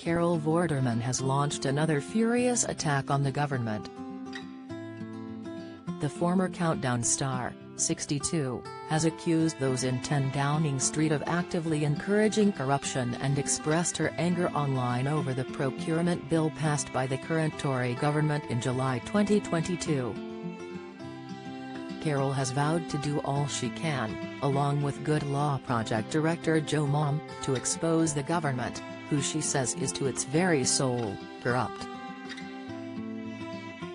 Carol Vorderman has launched another furious attack on the government. The former Countdown star, 62, has accused those in 10 Downing Street of actively encouraging corruption and expressed her anger online over the procurement bill passed by the current Tory government in July 2022. Carol has vowed to do all she can, along with Good Law Project director Joe Mom, to expose the government, who she says is to its very soul, corrupt.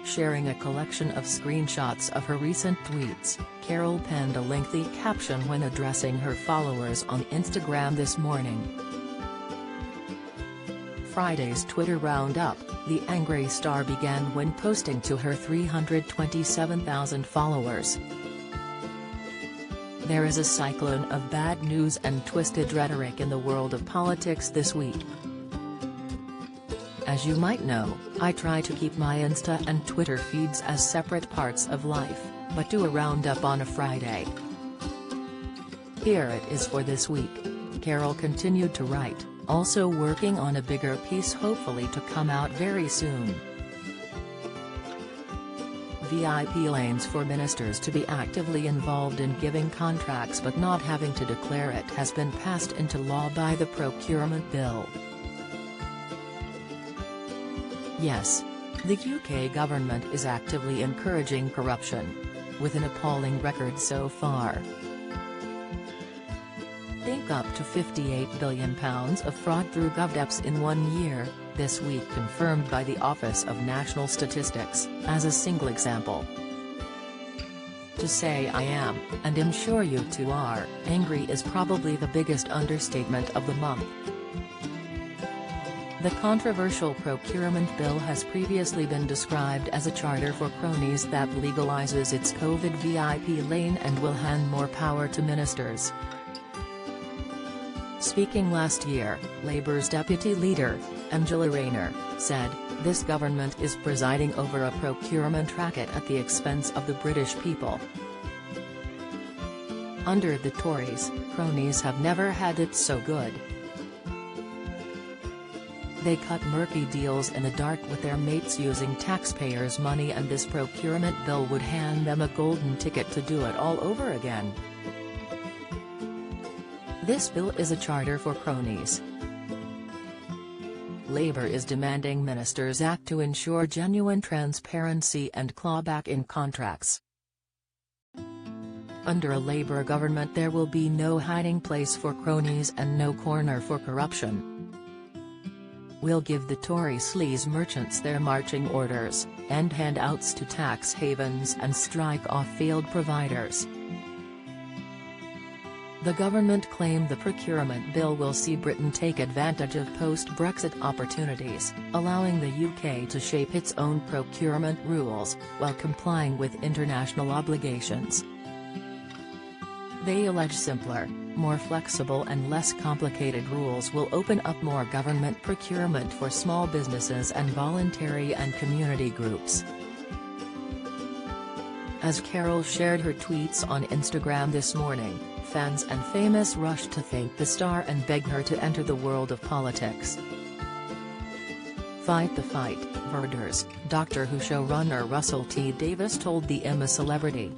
Sharing a collection of screenshots of her recent tweets, Carol penned a lengthy caption when addressing her followers on Instagram this morning. Friday's Twitter roundup, the angry star began when posting to her 327,000 followers. There is a cyclone of bad news and twisted rhetoric in the world of politics this week. As you might know, I try to keep my Insta and Twitter feeds as separate parts of life, but do a roundup on a Friday. Here it is for this week. Carol continued to write, also working on a bigger piece hopefully to come out very soon. VIP lanes for ministers to be actively involved in giving contracts but not having to declare it has been passed into law by the procurement bill. Yes, the UK government is actively encouraging corruption, with an appalling record so far. Think up to £58 billion of fraud through GovDeps in 1 year, this week confirmed by the Office of National Statistics, as a single example. To say I am, and I'm sure you too are, angry is probably the biggest understatement of the month. The controversial procurement bill has previously been described as a charter for cronies that legalizes its COVID VIP lane and will hand more power to ministers. Speaking last year, Labour's deputy leader, Angela Rayner, said, "This government is presiding over a procurement racket at the expense of the British people." Under the Tories, cronies have never had it so good. They cut murky deals in the dark with their mates using taxpayers' money, and this procurement bill would hand them a golden ticket to do it all over again. This bill is a charter for cronies. Labour is demanding ministers act to ensure genuine transparency and clawback in contracts. Under a Labour government there will be no hiding place for cronies and no corner for corruption. We'll give the Tory sleaze merchants their marching orders, end handouts to tax havens and strike off failed providers. The government claimed the procurement bill will see Britain take advantage of post-Brexit opportunities, allowing the UK to shape its own procurement rules, while complying with international obligations. They allege simpler, more flexible and less complicated rules will open up more government procurement for small businesses and voluntary and community groups. As Carol shared her tweets on Instagram this morning, fans and famous rushed to thank the star and beg her to enter the world of politics. Fight the fight, Verders, Doctor Who showrunner Russell T Davies told the I'm a Celebrity.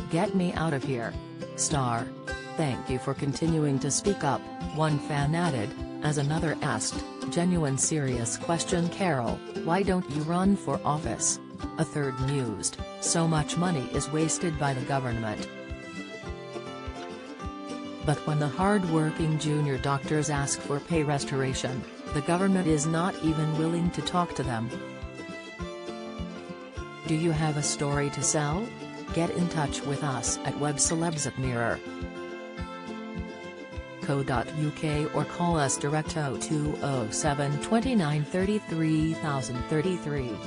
"Get me out of here. Star. Thank you for continuing to speak up," one fan added, as another asked, "Genuine serious question, Carol, why don't you run for office?" A third mused, "So much money is wasted by the government." But when the hard-working junior doctors ask for pay restoration, the government is not even willing to talk to them. Do you have a story to sell? Get in touch with us at webcelebs@mirror.co.uk or call us direct 0207 29 33 033.